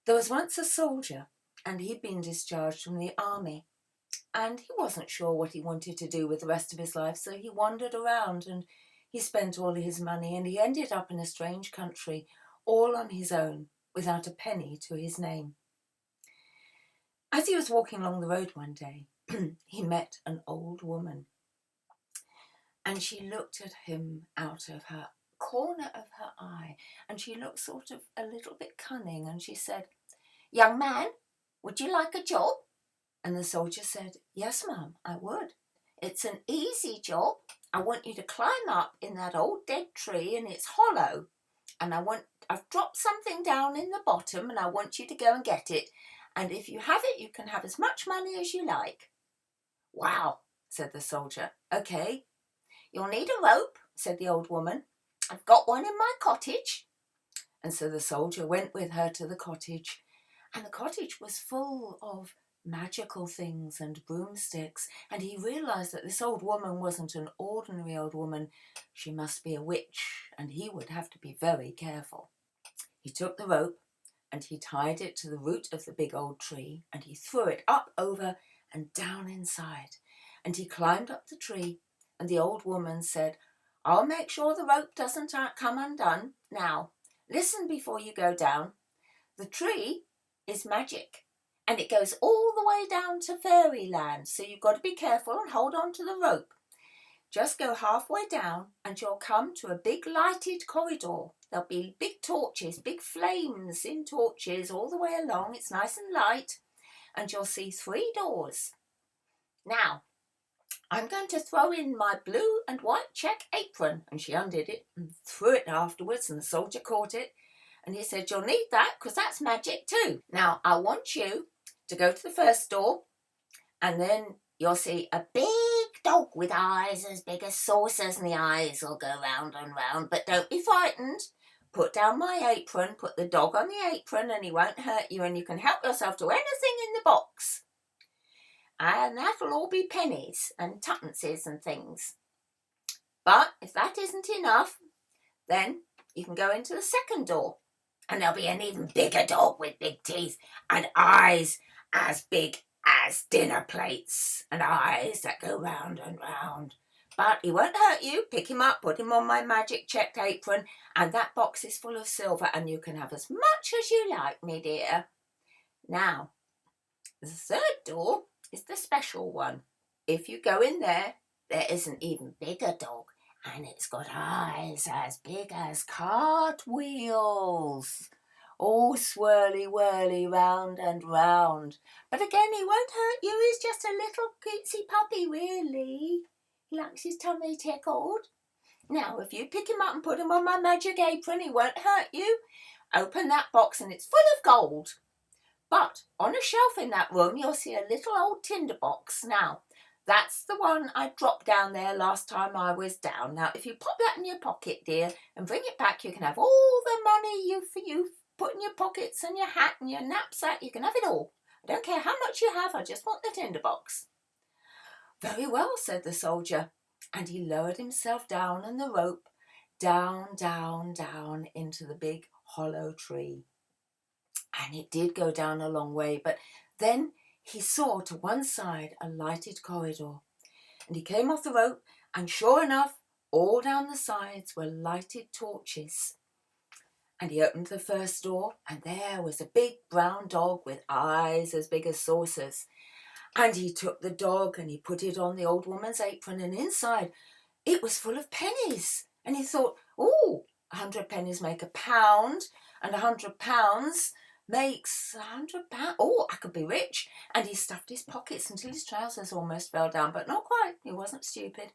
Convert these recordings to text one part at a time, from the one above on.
There was once a soldier, and he'd been discharged from the army, and he wasn't sure what he wanted to do with the rest of his life, so he wandered around and he spent all his money, and he ended up in a strange country, all on his own, without a penny to his name. As he was walking along the road one day, he met an old woman, and she looked at him out of her corner of her eye, and she looked sort of a little bit cunning, and she said, "Young man, would you like a job?" And the soldier said, "Yes, ma'am, I would. It's an easy job. I want you to climb up in that old dead tree, and it's hollow. And I've dropped something down in the bottom, and I want you to go and get it. And if you have it, you can have as much money as you like." "Wow," said the soldier. "Okay. You'll need a rope," said the old woman. "I've got one in my cottage." And so the soldier went with her to the cottage, and the cottage was full of magical things and broomsticks, and he realized that this old woman wasn't an ordinary old woman. She must be a witch, and he would have to be very careful. He took the rope and he tied it to the root of the big old tree, and he threw it up, over, and down inside, and he climbed up the tree, and the old woman said, "I'll make sure the rope doesn't come undone. Now, listen before you go down. The tree is magic, and it goes all the way down to fairyland, so you've got to be careful and hold on to the rope. Just go halfway down, and you'll come to a big lighted corridor. There'll be big torches, big flames in torches all the way along. It's nice and light, and you'll see 3 doors. Now, I'm going to throw in my blue and white check apron." And she undid it and threw it afterwards, and the soldier caught it. And he said, "You'll need that because that's magic too. Now, I want you to go to the first door, and then you'll see a big dog with eyes as big as saucers, and the eyes will go round and round. But don't be frightened. Put down my apron, put the dog on the apron, and he won't hurt you, and you can help yourself to anything in the box. And that'll all be pennies and tuppences and things. But if that isn't enough, then you can go into the second door, and there'll be an even bigger dog with big teeth and eyes as big as dinner plates, and eyes that go round and round. But he won't hurt you. Pick him up, put him on my magic checked apron, and that box is full of silver, and you can have as much as you like, me dear. Now, the third door is the special one. If you go in there, there is an even bigger dog, and it's got eyes as big as cartwheels, all swirly-whirly round and round. But again, he won't hurt you. He's just a little cutesy puppy, really. He likes his tummy tickled. Now, if you pick him up and put him on my magic apron, he won't hurt you. Open that box, and it's full of gold. But on a shelf in that room, you'll see a little old tinder box. Now, that's the one I dropped down there last time I was down. Now, if you pop that in your pocket, dear, and bring it back, you can have all the money you put in your pockets and your hat and your knapsack. You can have it all. I don't care how much you have. I just want the tinder box." "Very well," said the soldier, and he lowered himself down on the rope, down, down, down into the big hollow tree. And it did go down a long way, but then he saw to one side a lighted corridor, and he came off the rope, and sure enough, all down the sides were lighted torches. And he opened the first door, and there was a big brown dog with eyes as big as saucers. And he took the dog and he put it on the old woman's apron, and inside it was full of pennies. And he thought, "Oh, 100 pennies make £1, and 100 pounds makes 100 pounds. Oh, I could be rich." And he stuffed his pockets until his trousers almost fell down, but not quite. He wasn't stupid.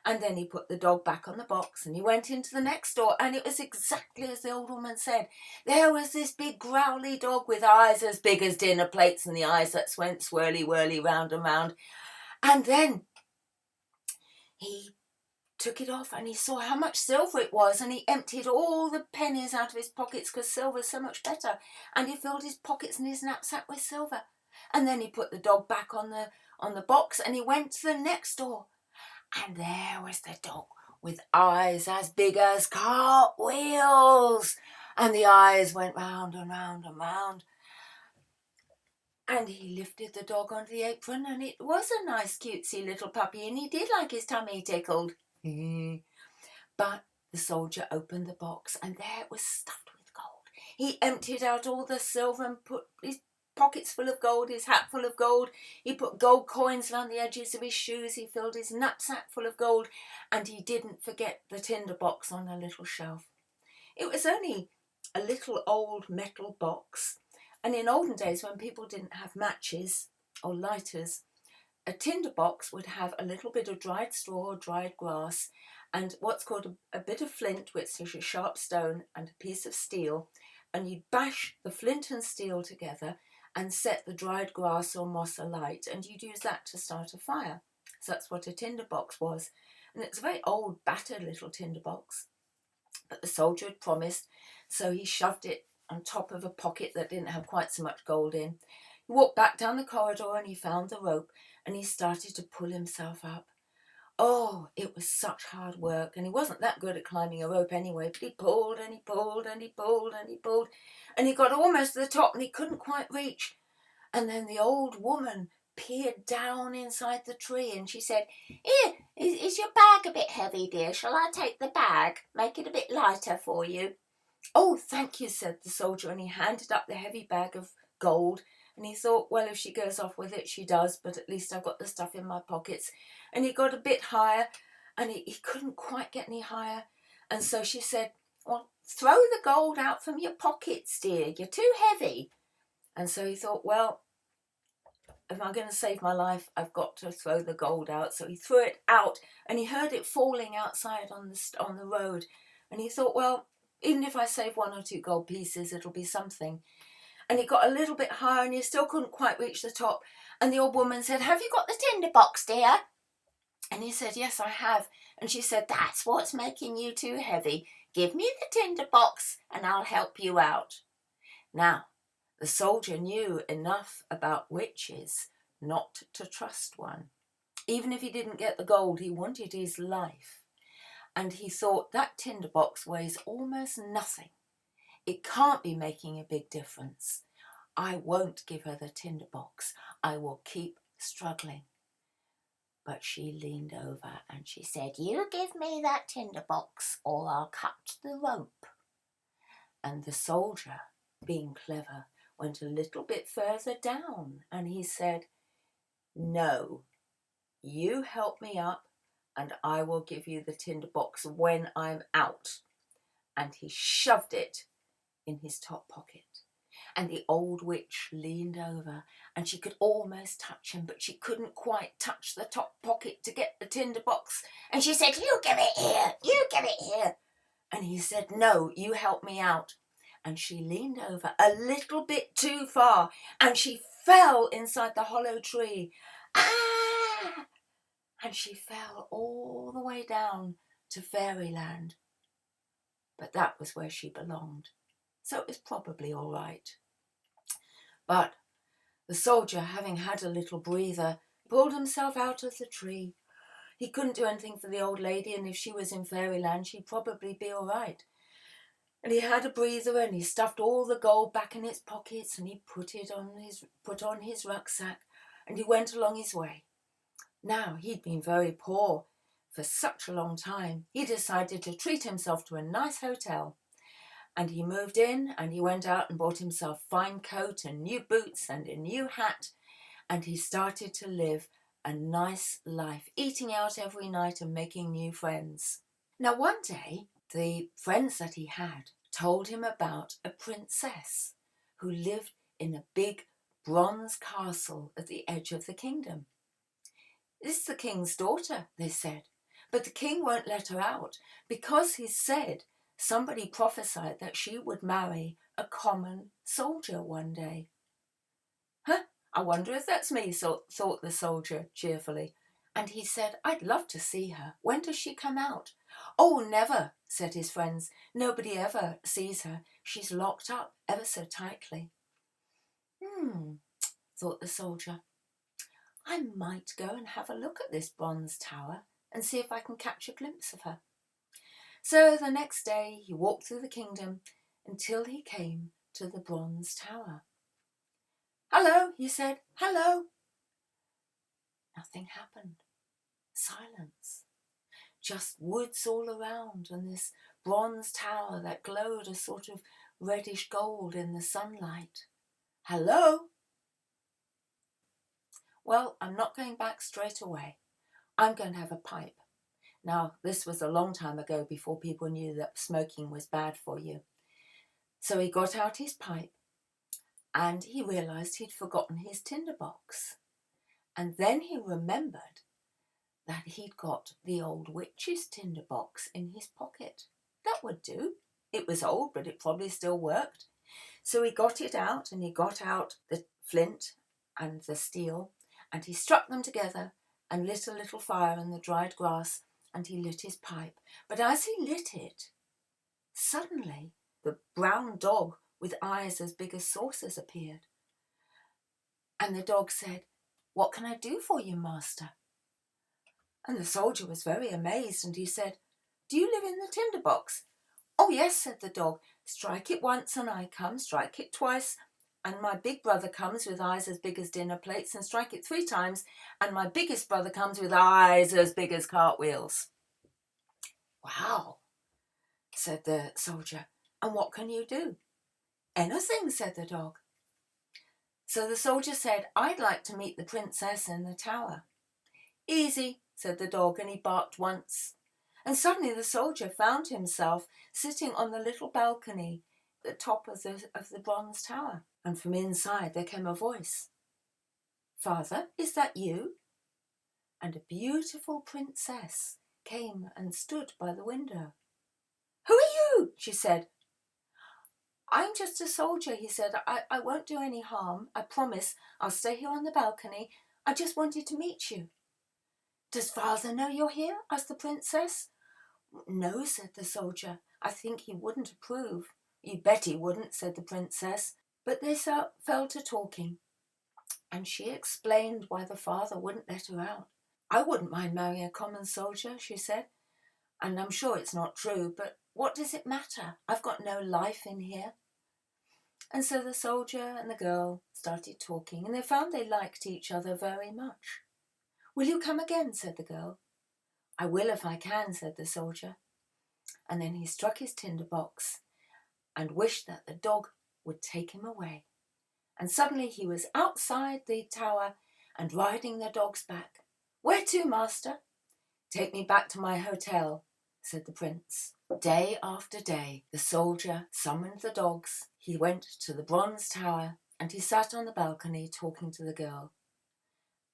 And then he put the dog back on the box, and he went into the next door, and it was exactly as the old woman said. There was this big growly dog with eyes as big as dinner plates, and the eyes that went swirly-whirly round and round. And then he took it off, and he saw how much silver it was, and he emptied all the pennies out of his pockets because silver's so much better, and he filled his pockets and his knapsack with silver. And then he put the dog back on the box, and he went to the next door, and there was the dog with eyes as big as cartwheels, and the eyes went round and round and round. And he lifted the dog onto the apron, and it was a nice cutesy little puppy, and he did like his tummy tickled. But the soldier opened the box, and there it was stuffed with gold. He emptied out all the silver and put his pockets full of gold, his hat full of gold. He put gold coins around the edges of his shoes. He filled his knapsack full of gold, and he didn't forget the tinder box on a little shelf. It was only a little old metal box, and in olden days when people didn't have matches or lighters, a tinder box would have a little bit of dried straw or dried grass and what's called a bit of flint, which is a sharp stone, and a piece of steel, and you'd bash the flint and steel together and set the dried grass or moss alight, and you'd use that to start a fire. So that's what a tinder box was. And it's a very old, battered little tinder box. But the soldier had promised, so he shoved it on top of a pocket that didn't have quite so much gold in. He walked back down the corridor and he found the rope, and he started to pull himself up. Oh, it was such hard work, and he wasn't that good at climbing a rope anyway, but he pulled and he pulled and he pulled and he pulled, and he got almost to the top and he couldn't quite reach. And then the old woman peered down inside the tree, and she said, "Here, is your bag a bit heavy, dear? Shall I take the bag? Make it a bit lighter for you?" "Oh, thank you," said the soldier, and he handed up the heavy bag of gold. And he thought, well, if she goes off with it, she does, but at least I've got the stuff in my pockets. And he got a bit higher, and he couldn't quite get any higher. And so she said, "Well, throw the gold out from your pockets, dear. You're too heavy." And so he thought, well, if I'm going to save my life, I've got to throw the gold out. So he threw it out, and he heard it falling outside on the road. And he thought, well, even if I save 1 or 2 gold pieces, it'll be something. And he got a little bit higher, and he still couldn't quite reach the top. And the old woman said, "Have you got the tinder box, dear?" And he said, "Yes, I have." And she said, "That's what's making you too heavy. Give me the tinder box, and I'll help you out." Now, the soldier knew enough about witches not to trust one. Even if he didn't get the gold, he wanted his life. And he thought, that tinder box weighs almost nothing. It can't be making a big difference. I won't give her the tinder box. I will keep struggling. But she leaned over and she said, "You give me that tinder box or I'll cut the rope." And the soldier, being clever, went a little bit further down, and he said, "No, you help me up and I will give you the tinder box when I'm out." And he shoved it in his top pocket. And the old witch leaned over, and she could almost touch him, but she couldn't quite touch the top pocket to get the tinder box. And she said, "You give it here, you give it here." And he said, "No, you help me out." And she leaned over a little bit too far, and she fell inside the hollow tree. Ah! And she fell all the way down to fairyland. But that was where she belonged. So it was probably all right. But the soldier, having had a little breather, pulled himself out of the tree. He couldn't do anything for the old lady, and if she was in fairyland, she'd probably be all right. And he had a breather, and he stuffed all the gold back in his pockets, and he put on his rucksack, and he went along his way. Now, he'd been very poor for such a long time. He decided to treat himself to a nice hotel. And he moved in, and he went out and bought himself a fine coat and new boots and a new hat. And he started to live a nice life, eating out every night and making new friends. Now, one day, the friends that he had told him about a princess who lived in a big bronze castle at the edge of the kingdom. "This is the king's daughter," they said, "but the king won't let her out because he said somebody prophesied that she would marry a common soldier one day." "Huh, I wonder if that's me," thought the soldier cheerfully. And he said, "I'd love to see her. When does she come out?" "Oh, never," said his friends. "Nobody ever sees her. She's locked up ever so tightly." Thought the soldier. "I might go and have a look at this bronze tower and see if I can catch a glimpse of her." So the next day he walked through the kingdom, until he came to the bronze tower. "Hello," he said, "hello." Nothing happened. Silence. Just woods all around and this bronze tower that glowed a sort of reddish gold in the sunlight. "Hello?" "Well, I'm not going back straight away. I'm going to have a pipe." Now, this was a long time ago before people knew that smoking was bad for you. So he got out his pipe and he realised he'd forgotten his tinder box. And then he remembered that he'd got the old witch's tinder box in his pocket. That would do. It was old, but it probably still worked. So he got it out, and he got out the flint and the steel, and he struck them together and lit a little fire in the dried grass, and he lit his pipe. But as he lit it, suddenly the brown dog with eyes as big as saucers appeared. And the dog said, "What can I do for you, master?" And the soldier was very amazed, and he said, "Do you live in the tinder box?" "Oh, yes," said the dog. "Strike it once and I come, strike it twice, and my big brother comes with eyes as big as dinner plates, and strike it 3 times, and my biggest brother comes with eyes as big as cartwheels." "Wow," said the soldier. "And what can you do?" "Anything," said the dog. So the soldier said, "I'd like to meet the princess in the tower." "Easy," said the dog, and he barked once. And suddenly the soldier found himself sitting on the little balcony at the top of the bronze tower. And from inside there came a voice. "Father, is that you?" And a beautiful princess came and stood by the window. "Who are you?" she said. "I'm just a soldier," he said. I won't do any harm. I promise. I'll stay here on the balcony. I just wanted to meet you." "Does father know you're here?" asked the princess. "No," said the soldier. "I think he wouldn't approve." "You bet he wouldn't," said the princess. But they fell to talking, and she explained why the father wouldn't let her out. "I wouldn't mind marrying a common soldier," she said, "and I'm sure it's not true, but what does it matter? I've got no life in here." And so the soldier and the girl started talking, and they found they liked each other very much. "Will you come again?" said the girl. "I will if I can," said the soldier. And then he struck his tinder box and wished that the dog would take him away. And suddenly he was outside the tower and riding the dog's back. "Where to, master?" "Take me back to my hotel," said the prince. Day after day, the soldier summoned the dogs. He went to the bronze tower and he sat on the balcony talking to the girl.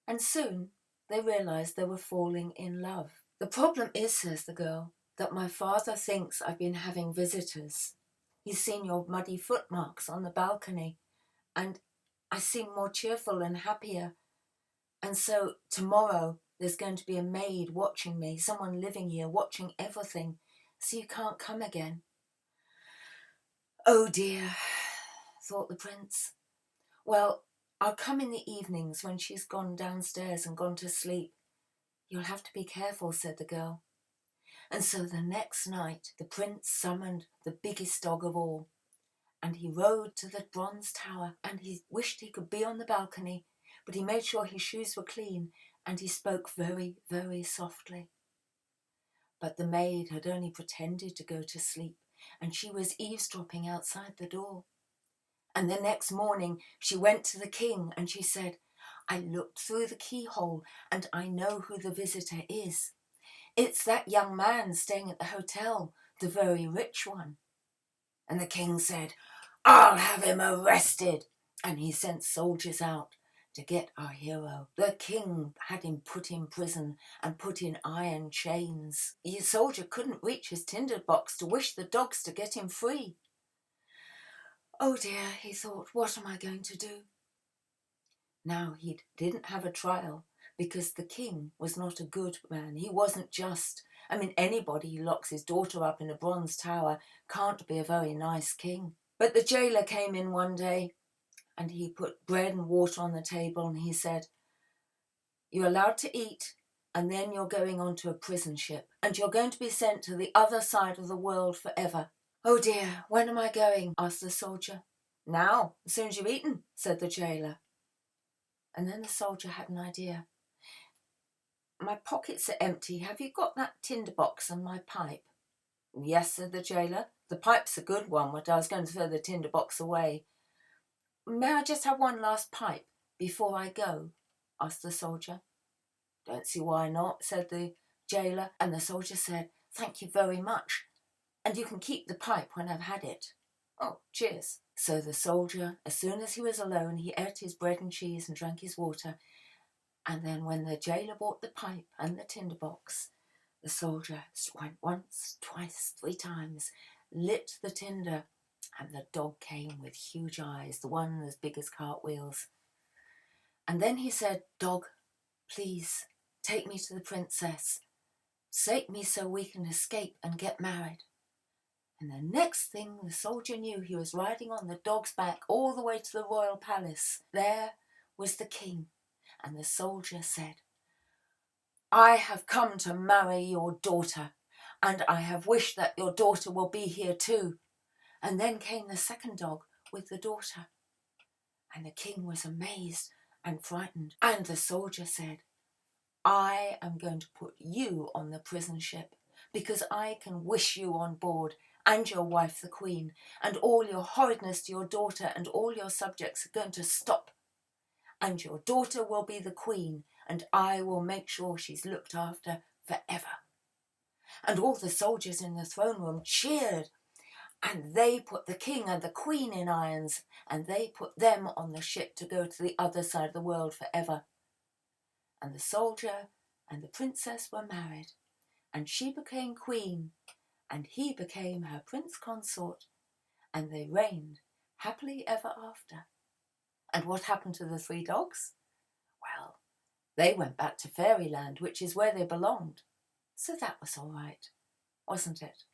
And soon they realized they were falling in love. "The problem is," says the girl, "that my father thinks I've been having visitors. He's seen your muddy footmarks on the balcony, and I seem more cheerful and happier. And so tomorrow there's going to be a maid watching me, someone living here watching everything, so you can't come again." "Oh dear," thought the prince. "Well, I'll come in the evenings when she's gone downstairs and gone to sleep." "You'll have to be careful," said the girl. And so the next night the prince summoned the biggest dog of all, and he rode to the bronze tower, and he wished he could be on the balcony, but he made sure his shoes were clean, and he spoke very, very softly. But the maid had only pretended to go to sleep, and she was eavesdropping outside the door. And the next morning she went to the king and she said, "I looked through the keyhole and I know who the visitor is. It's that young man staying at the hotel, the very rich one." And the king said, "I'll have him arrested." And he sent soldiers out to get our hero. The king had him put in prison and put in iron chains. The soldier couldn't reach his tinder box to wish the dogs to get him free. "Oh dear," he thought, "what am I going to do?" Now he didn't have a trial because the king was not a good man. He wasn't just. I mean, anybody who locks his daughter up in a bronze tower can't be a very nice king. But the jailer came in one day and he put bread and water on the table and he said, "You're allowed to eat and then you're going onto a prison ship and you're going to be sent to the other side of the world forever. "Oh dear, when am I going?" asked the soldier. "Now, as soon as you've eaten," said the jailer. And then the soldier had an idea. "My pockets are empty. Have you got that tinder box and my pipe?" "Yes," said the jailer. "The pipe's a good one, but I was going to throw the tinder box away." "May I just have one last pipe before I go?" asked the soldier. "Don't see why not," said the jailer. And the soldier said, "Thank you very much, and you can keep the pipe when I've had it." "Oh, cheers." So the soldier, as soon as he was alone, he ate his bread and cheese and drank his water. And then when the jailer brought the pipe and the tinder box, the soldier went once, twice, 3 times, lit the tinder, and the dog came with huge eyes, the one as big as cartwheels. And then he said, "Dog, please take me to the princess. Take me so we can escape and get married." And the next thing the soldier knew, he was riding on the dog's back all the way to the royal palace. There was the king, and the soldier said, "I have come to marry your daughter, and I have wished that your daughter will be here too." And then came the second dog with the daughter, and the king was amazed and frightened. And the soldier said, "I am going to put you on the prison ship, because I can wish you on board, and your wife the queen, and all your horridness to your daughter and all your subjects are going to stop. And your daughter will be the queen, and I will make sure she's looked after forever." And all the soldiers in the throne room cheered, and they put the king and the queen in irons, and they put them on the ship to go to the other side of the world forever. And the soldier and the princess were married, and she became queen, and he became her prince consort, and they reigned happily ever after. And what happened to the 3 dogs? Well, they went back to fairyland, which is where they belonged. So that was all right, wasn't it?